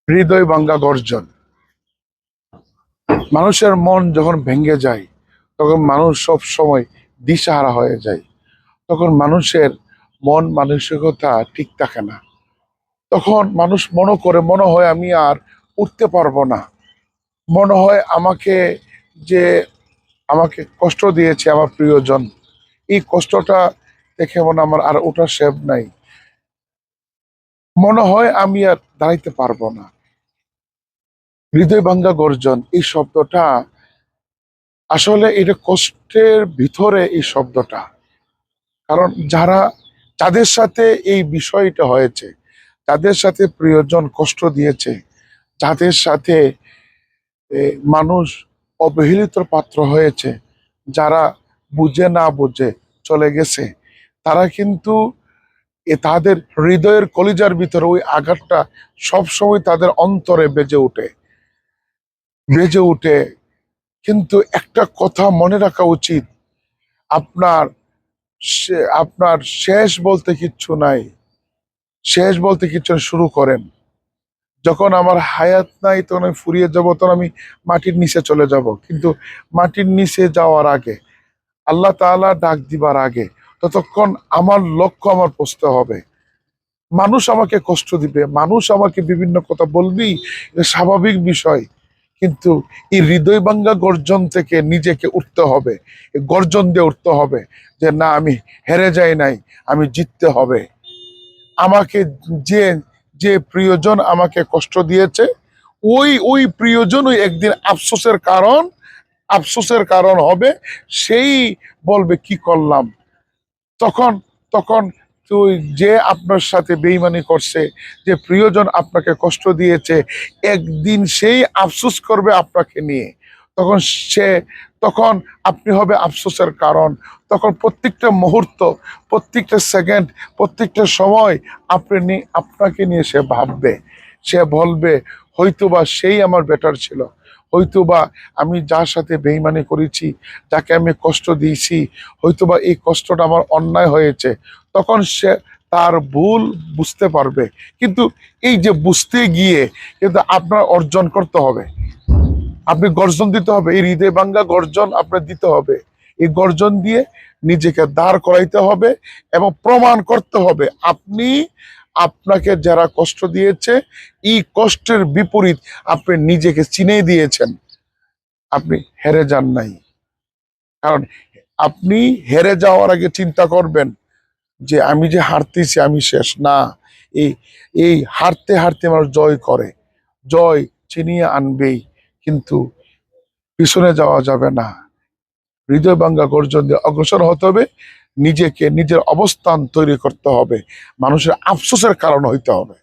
হৃদয় ভাঙ্গা গর্জন। মানুষের মন যখন ভেঙে যায় তখন মানুষ সব সময় দিশাহারা হয়ে যায়। তখন মানুষের মন মানসিকতা ঠিক থাকে না। তখন মানুষ মনে হয় আমি আর উঠতে পারবো না। মনে হয় যে আমাকে কষ্ট দিয়েছে আমার প্রিয়জন, এই কষ্টটা দেখে মনে আমার আর ওঠার শেভ নাই। মনে হয় আমি আর দাঁড়াইতে পারবো না। হৃদয় ভাঙ্গা গর্জন এই শব্দটা আসলে এটা কষ্টের ভিতরে এই শব্দটা। কারণ যাদের সাথে এই বিষয়টা হয়েছে, যাদের সাথে প্রিয়জন কষ্ট দিয়েছে, যাদের সাথে মানুষ অবহেলিত পাত্র হয়েছে, যারা বুঝে না বুঝে চলে গেছে, তারা কিন্তু তাদের হৃদয়ের কলিজার ভিতরে ওই আঘাতটা সবসময় তাদের অন্তরে বেজে উঠে। কিন্তু একটা কথা মনে রাখা উচিত, আপনার আপনার শেষ বলতে কিচ্ছু নাই। শেষ বলতে কিচ্ছু শুরু করেন। যখন আমার হায়াত নাই তখন আমি ফুরিয়ে যাব, তখন আমি মাটির নিচে চলে যাব। কিন্তু মাটির নিচে যাওয়ার আগে, আল্লাহ তাআলা ডাক দিবার আগে, ততক্ষণ আমার লক্ষ্য আমার পৌঁছতে হবে। মানুষ আমাকে কষ্ট দিবে, মানুষ আমাকে বিভিন্ন কথা বলবেই, এটা স্বাভাবিক বিষয়। কিন্তু এই হৃদয় ভাঙ্গা গর্জন থেকে নিজেকে উঠতে হবে, গর্জন দিয়ে উঠতে হবে যে না, আমি হেরে যাই নাই, আমি জিততে হবে। আমাকে যে যে প্রিয়জন আমাকে কষ্ট দিয়েছে, ওই প্রিয়জনই একদিন আফসোসের কারণ হবে। সেই বলবে কি করলাম। তখন তখন তুই যে আপনার সাথে বেইমানি করছে, যে প্রিয়জন আপনাকে কষ্ট দিয়েছে, একদিন সেই আফসোস করবে আপনাকে নিয়ে। তখন সে তখন আপনি হবে আফসোসের কারণ। তখন প্রত্যেকটা মুহূর্ত, প্রত্যেকটা সেকেন্ড, প্রত্যেকটা সময় আপনাকে নিয়ে সে ভাববে। সে বলবে হয়তোবা সেই আমার বেটার ছিল, হয়তোবা আমি যার সাথে বেইমানি করেছি, যাকে আমি কষ্ট দিয়েছি, হয়তোবা এই কষ্টটা আমার অন্যায় হয়েছে। তখন সে তার ভুল বুঝতে পারবে। কিন্তু এই যে বুঝতে গিয়ে কিন্তু আপনার অর্জন করতে হবে, আপনি গর্জন দিতে হবে, এই হৃদয় ভাঙ্গা গর্জন আপনার দিতে হবে। এই গর্জন দিয়ে নিজেকে দাঁড় করাইতে হবে এবং প্রমাণ করতে হবে আপনাকে যারা কষ্ট দিয়েছে, এই কষ্টের বিপরীত আপনি নিজেকে চিনে দিয়েছেন, আপনি হেরে যান নাই। কারণ আপনি হেরে যাওয়ার আগে চিন্তা করবেন যে আমি যে হারতেছি, আমি শেষ না। এই এই হারতে হারতে মানুষ জয় চিনিয়ে আনবেই, কিন্তু পিছনে যাওয়া যাবে না। হৃদয় ভাঙ্গা গর্জন দিয়ে অগ্রসর হতে হবে। নিজেকে নিজের অবস্থান তৈরি করতে হবে, মানুষের আফসোসের কারণ হইতে হবে।